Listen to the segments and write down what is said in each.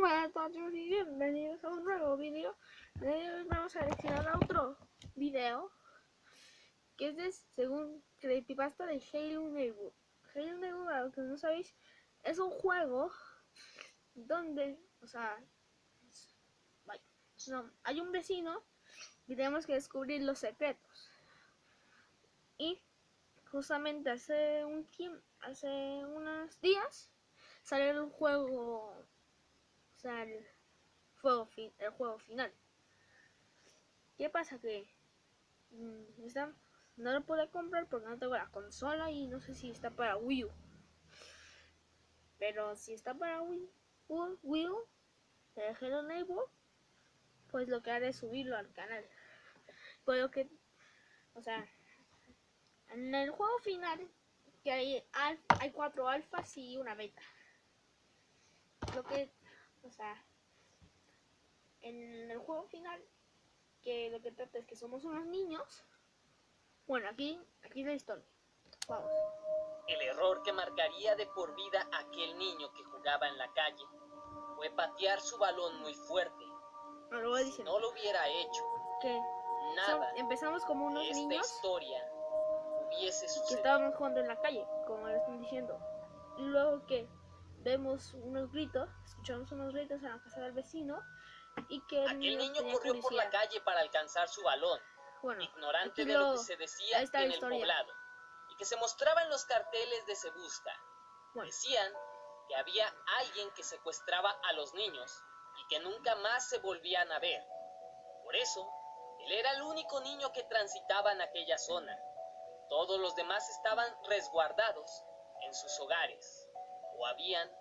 Buenas noches y bienvenidos a un nuevo video. Hoy vamos a reaccionar a otro video que es de, según creepypasta de Halo Neighbor. Halo Neighbor, a los que no sabéis, es un juego donde, hay un vecino y tenemos que descubrir los secretos. Y justamente hace unos días salió el juego, el juego final. ¿Qué pasa? Que no lo pude comprar porque no tengo la consola y no sé si está para Wii U. Pero si está para Wii U de Hello Neighbor, pues lo que haré es subirlo al canal. Pero que, en el juego final, que hay 4 alfas y una beta. En el juego final, que lo que trata es que somos unos niños. Bueno, aquí es la historia. Vamos. El error que marcaría de por vida a aquel niño que jugaba en la calle fue patear su balón muy fuerte. Si no lo hubiera hecho, nada empezamos como unos de niños esta historia hubiese sucedido. Que estábamos jugando en la calle, como le están diciendo. Y luego que vemos unos gritos, escuchamos unos gritos en la casa del vecino y que aquel niño corrió por la calle para alcanzar su balón, ignorante de lo que se decía en el poblado y que se mostraba en los carteles de Se Busca. Decían que había alguien que secuestraba a los niños y que nunca más se volvían a ver. Por eso, él era el único niño que transitaba en aquella zona. Todos los demás estaban resguardados en sus hogares o habían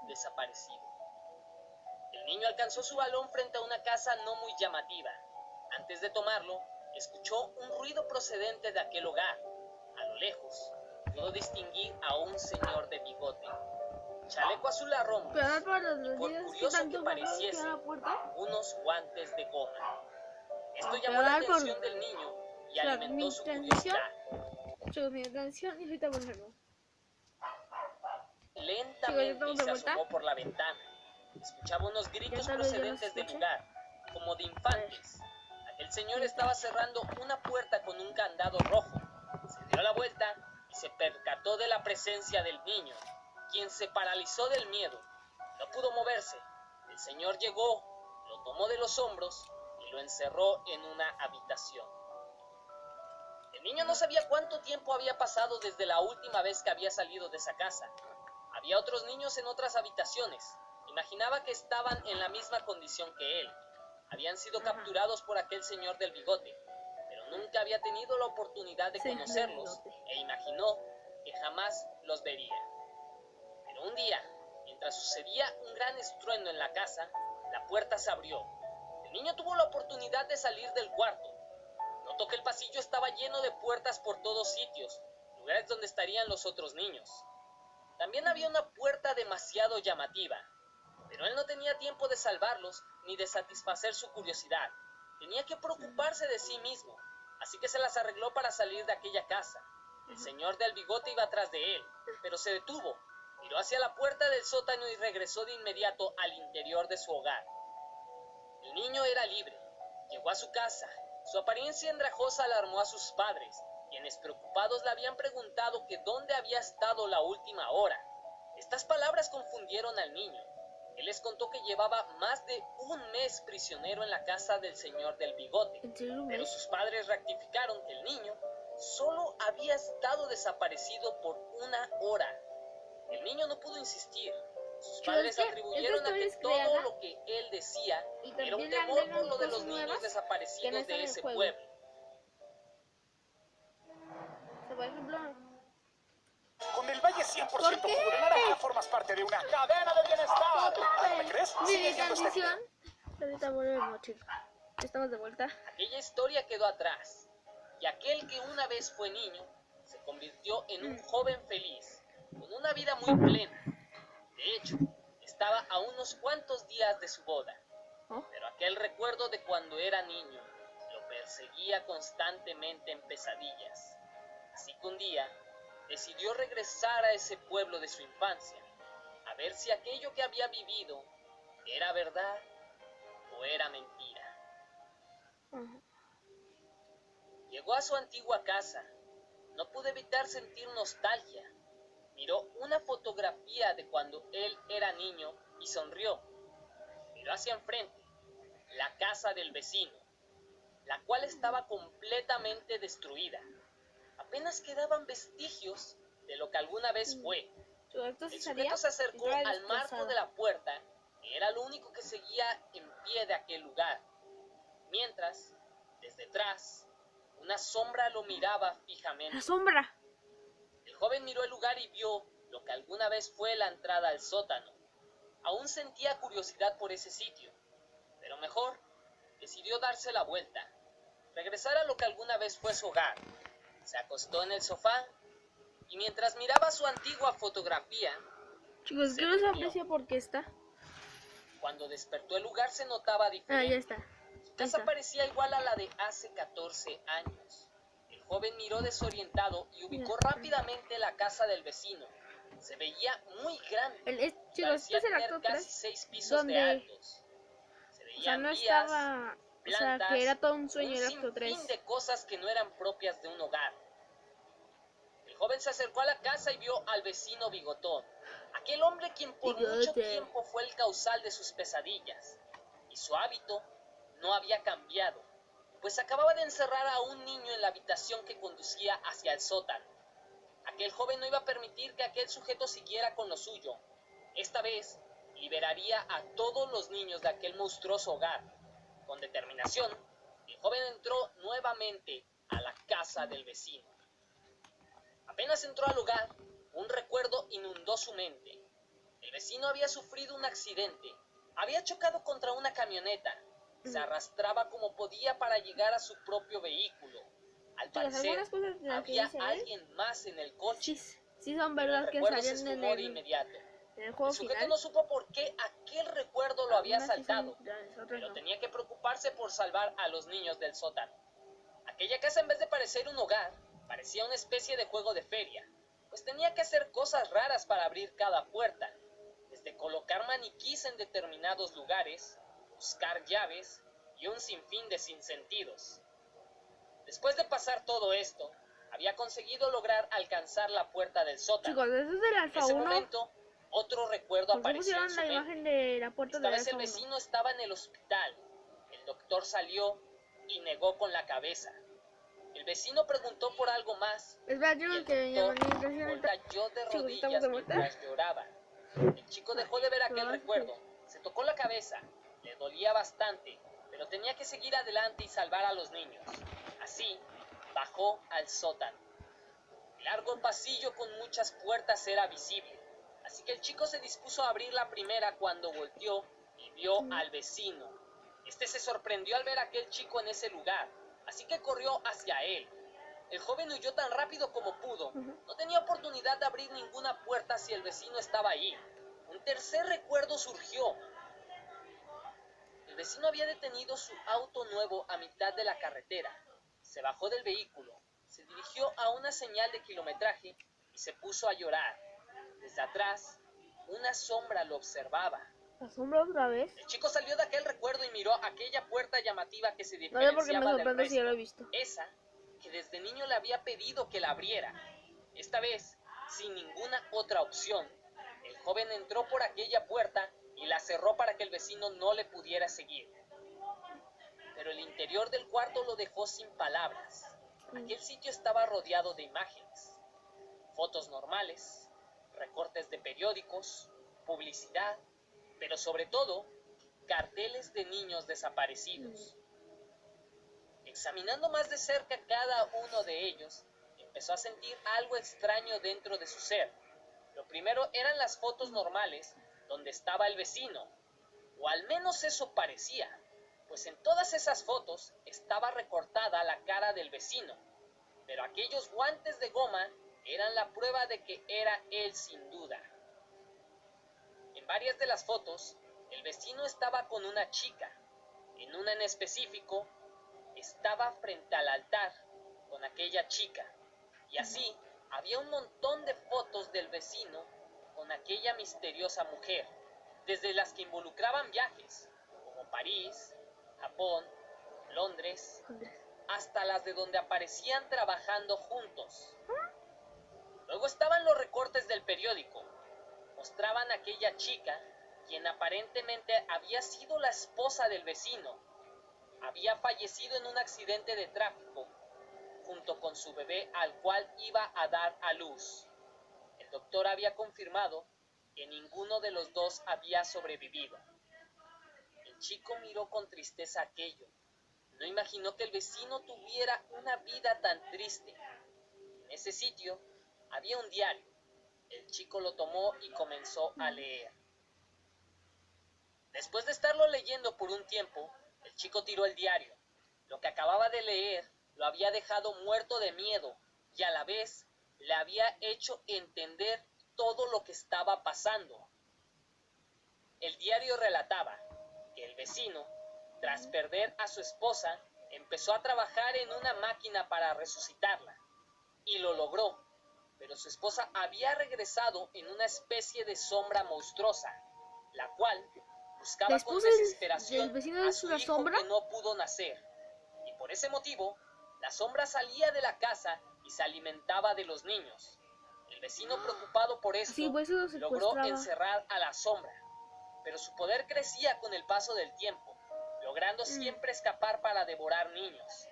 desaparecido. El niño alcanzó su balón frente a una casa no muy llamativa. Antes de tomarlo, escuchó un ruido procedente de aquel hogar. A lo lejos, pudo distinguir a un señor de bigote, chaleco azul a rombos, y por curioso que pareciese, unos guantes de goma. Esto llamó la atención del niño y alimentó su curiosidad. Lentamente se asomó por la ventana. Escuchaba unos gritos procedentes del lugar, como de infantes. Aquel señor estaba cerrando una puerta con un candado rojo. Se dio la vuelta y se percató de la presencia del niño, quien se paralizó del miedo. No pudo moverse. El señor llegó, lo tomó de los hombros y lo encerró en una habitación. El niño no sabía cuánto tiempo había pasado desde la última vez que había salido de esa casa. Había otros niños en otras habitaciones. Imaginaba que estaban en la misma condición que él. Habían sido capturados por aquel señor del bigote, pero nunca había tenido la oportunidad de conocerlos e imaginó que jamás los vería. Pero un día, mientras sucedía un gran estruendo en la casa, la puerta se abrió. El niño tuvo la oportunidad de salir del cuarto. Notó que el pasillo estaba lleno de puertas por todos sitios, lugares donde estarían los otros niños. También había una puerta demasiado llamativa, pero él no tenía tiempo de salvarlos ni de satisfacer su curiosidad. Tenía que preocuparse de sí mismo, así que se las arregló para salir de aquella casa. El señor del bigote iba atrás de él, pero se detuvo, miró hacia la puerta del sótano y regresó de inmediato al interior de su hogar. El niño era libre. Llegó a su casa. Su apariencia andrajosa alarmó a sus padres, quienes preocupados le habían preguntado que dónde había estado la última hora. Estas palabras confundieron al niño. Él les contó que llevaba más de un mes prisionero en la casa del señor del bigote, pero sus padres rectificaron que el niño solo había estado desaparecido por una hora. El niño no pudo insistir. Sus padres atribuyeron a que todo lo que él decía era un temor por lo de los niños desaparecidos de ese pueblo. Por ejemplo, con el Valle 100% jugo de naranja formas parte de una cadena de bienestar. ¿No me crees? Sigue viendo este video. Ahorita volvemos, chicos. Estamos de vuelta. Aquella historia quedó atrás, y aquel que una vez fue niño se convirtió en un joven feliz, con una vida muy plena. De hecho, estaba a unos cuantos días de su boda, pero aquel recuerdo de cuando era niño lo perseguía constantemente en pesadillas. Así que un día decidió regresar a ese pueblo de su infancia, a ver si aquello que había vivido ¿Era verdad o era mentira? Llegó a su antigua casa. No pudo evitar sentir nostalgia. Miró una fotografía de cuando él era niño y sonrió. Miró hacia enfrente, la casa del vecino, la cual estaba completamente destruida. Apenas quedaban vestigios de lo que alguna vez fue. El sujeto se acercó al marco de la puerta, que era lo único que seguía en pie de aquel lugar. Mientras, desde atrás, una sombra lo miraba fijamente. ¡La sombra! El joven miró el lugar y vio lo que alguna vez fue la entrada al sótano. Aún sentía curiosidad por ese sitio, pero mejor decidió darse la vuelta, regresar a lo que alguna vez fue su hogar. Se acostó en el sofá y mientras miraba su antigua fotografía, chicos, que no se aprecia porque está. Cuando despertó el lugar se notaba diferente. Ya está. Su casa parecía igual a la de hace 14 años. El joven miró desorientado y ubicó rápidamente la casa del vecino. Se veía muy grande. Chicos, este es el acto 3, casi 6 pisos de altos. Se veían no vías, estaba, plantas, que era todo un sueño el acto un 3. sinfín de cosas que no eran propias de un hogar. El joven se acercó a la casa y vio al vecino Bigotón, aquel hombre quien por mucho tiempo fue el causal de sus pesadillas. Y su hábito no había cambiado, pues acababa de encerrar a un niño en la habitación que conducía hacia el sótano. Aquel joven no iba a permitir que aquel sujeto siguiera con lo suyo. Esta vez liberaría a todos los niños de aquel monstruoso hogar. Con determinación, el joven entró nuevamente a la casa del vecino. Apenas entró al hogar, un recuerdo inundó su mente. El vecino había sufrido un accidente. Había chocado contra una camioneta. Se arrastraba como podía para llegar a su propio vehículo. Al parecer, había alguien más en el coche. Sí son verdad que salían en el juego el sujeto final. no supo por qué aquel recuerdo lo había asaltado, pero tenía que preocuparse por salvar a los niños del sótano. Aquella casa, en vez de parecer un hogar, parecía una especie de juego de feria, pues tenía que hacer cosas raras para abrir cada puerta, desde colocar maniquís en determinados lugares, buscar llaves y un sinfín de sinsentidos. Después de pasar todo esto, había conseguido lograr alcanzar la puerta del sótano. Chicos, eso es del Alpha 1. En ese momento, otro recuerdo apareció en su mente. Imagen de la puerta Esta vez el vecino estaba en el hospital. El doctor salió y negó con la cabeza. El vecino preguntó por algo más. Y el doctor cayó de rodillas mientras lloraba. El chico dejó de ver aquel recuerdo. Se tocó la cabeza. Le dolía bastante, pero tenía que seguir adelante y salvar a los niños. Así, bajó al sótano. El largo pasillo con muchas puertas era visible. Así que el chico se dispuso a abrir la primera cuando volteó y vio al vecino. Este se sorprendió al ver a aquel chico en ese lugar, así que corrió hacia él. El joven huyó tan rápido como pudo. No tenía oportunidad de abrir ninguna puerta si el vecino estaba ahí. Un tercer recuerdo surgió. El vecino había detenido su auto nuevo a mitad de la carretera. Se bajó del vehículo, se dirigió a una señal de kilometraje y se puso a llorar. Desde atrás, una sombra lo observaba. ¿La sombra otra vez? El chico salió de aquel recuerdo y miró aquella puerta llamativa que se diferenciaba del resto. Si ya lo he visto. Esa que desde niño le había pedido que la abriera. Esta vez, sin ninguna otra opción, el joven entró por aquella puerta y la cerró para que el vecino no le pudiera seguir. Pero el interior del cuarto lo dejó sin palabras. Aquel sitio estaba rodeado de imágenes, fotos normales, recortes de periódicos, publicidad, pero sobre todo, carteles de niños desaparecidos. Examinando más de cerca cada uno de ellos, empezó a sentir algo extraño dentro de su ser. Lo primero eran las fotos normales donde estaba el vecino, o al menos eso parecía, pues en todas esas fotos estaba recortada la cara del vecino, pero aquellos guantes de goma eran la prueba de que era él sin duda. En varias de las fotos, el vecino estaba con una chica. En una en específico, estaba frente al altar con aquella chica. Y así, había un montón de fotos del vecino con aquella misteriosa mujer. desde las que involucraban viajes, como París, Japón, Londres, hasta las de donde aparecían trabajando juntos. Luego estaban los recortes del periódico. Mostraban a aquella chica, quien aparentemente había sido la esposa del vecino. Había fallecido en un accidente de tráfico, junto con su bebé al cual iba a dar a luz. El doctor había confirmado que ninguno de los dos había sobrevivido. El chico miró con tristeza aquello. No imaginó que el vecino tuviera una vida tan triste. En ese sitio había un diario. El chico lo tomó y comenzó a leer. Después de estarlo leyendo por un tiempo, el chico tiró el diario. Lo que acababa de leer lo había dejado muerto de miedo y a la vez le había hecho entender todo lo que estaba pasando. El diario relataba que el vecino, tras perder a su esposa, empezó a trabajar en una máquina para resucitarla. Y lo logró, pero su esposa había regresado en una especie de sombra monstruosa, la cual buscaba con desesperación a su hijo que no pudo nacer. Y por ese motivo, la sombra salía de la casa y se alimentaba de los niños. El vecino, preocupado por esto, logró encerrar a la sombra, pero su poder crecía con el paso del tiempo, logrando siempre escapar para devorar niños.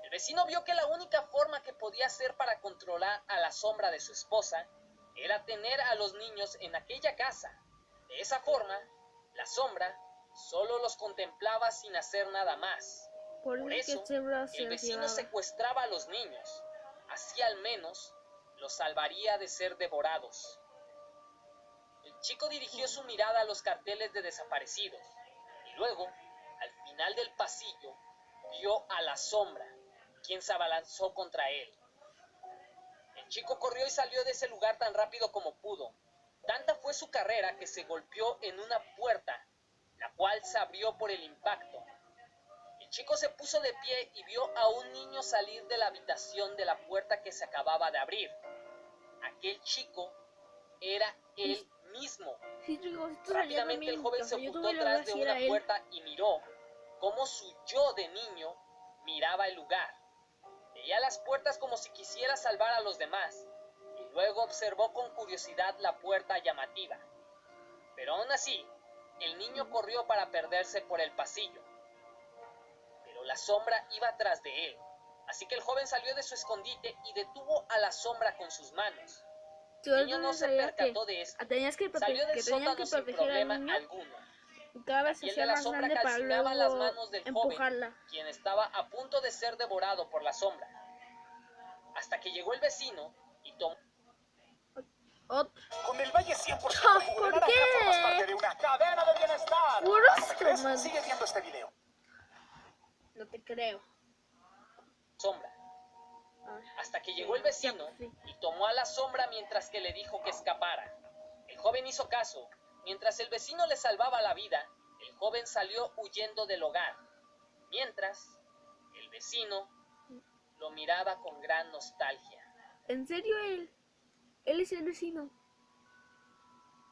El vecino vio que la única forma que podía hacer para controlar a la sombra de su esposa era tener a los niños en aquella casa. De esa forma, la sombra solo los contemplaba sin hacer nada más. Por eso, el vecino secuestraba a los niños. Así al menos los salvaría de ser devorados. El chico dirigió su mirada a los carteles de desaparecidos y luego, al final del pasillo, vio a la sombra, quien se abalanzó contra él. El chico corrió y salió de ese lugar tan rápido como pudo. Tanta fue su carrera que se golpeó en una puerta, la cual se abrió por el impacto. El chico se puso de pie y vio a un niño salir de la habitación de la puerta que se acababa de abrir. Aquel chico era él mismo. Rápidamente el joven se ocultó tras de una puerta y miró cómo su yo de niño miraba el lugar. Veía las puertas como si quisiera salvar a los demás, y luego observó con curiosidad la puerta llamativa. Pero aún así, el niño corrió para perderse por el pasillo. Pero la sombra iba tras de él, así que el joven salió de su escondite y detuvo a la sombra con sus manos. El niño no se percató de esto. Salió del sótano sin problema alguno. Cada vez la piel de la sombra calcinaba las manos del joven, quien estaba a punto de ser devorado por la sombra. Hasta que llegó el vecino y tomó... Con el Valle 100% jugo de naranja formas parte de una cadena de bienestar. ¿No me crees? Sigue viendo este video. No te creo. Sombra. Hasta que llegó el vecino y tomó a la sombra mientras que le dijo que escapara. El joven hizo caso. Mientras el vecino le salvaba la vida, el joven salió huyendo del hogar. Mientras, el vecino lo miraba con gran nostalgia. ¿En serio él? Él es el vecino.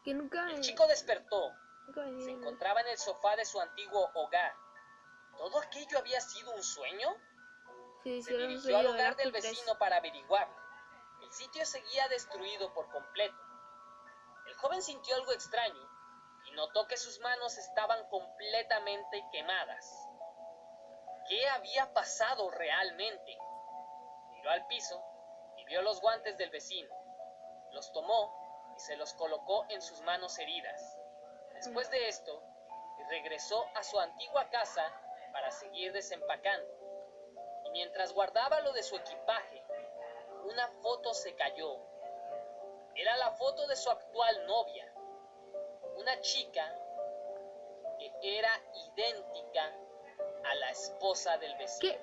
Que nunca... El chico despertó. Se encontraba en el sofá de su antiguo hogar. ¿Todo aquello había sido un sueño? Sí, se dirigió al hogar del vecino para averiguarlo. El sitio seguía destruido por completo. El joven sintió algo extraño y notó que sus manos estaban completamente quemadas. ¿Qué había pasado realmente? Miró al piso y vio los guantes del vecino. Los tomó y se los colocó en sus manos heridas. Después de esto, regresó a su antigua casa para seguir desempacando. Y mientras guardaba lo de su equipaje, una foto se cayó. Era la foto de su actual novia, una chica que era idéntica a la esposa del vecino. ¿Qué?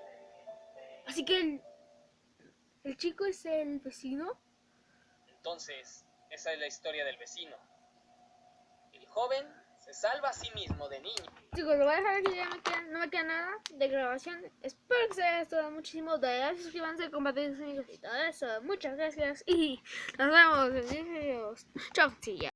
Así que el chico es el vecino. Entonces, esa es la historia del vecino. El joven se salva a sí mismo de niño. Chicos, lo voy a dejar aquí, ya no me queda nada de grabación. Espero que se haya gustado muchísimo. Dale, suscríbanse, compartan sus amigos y todo eso. Muchas gracias y nos vemos en videos. Chao, sí, ya.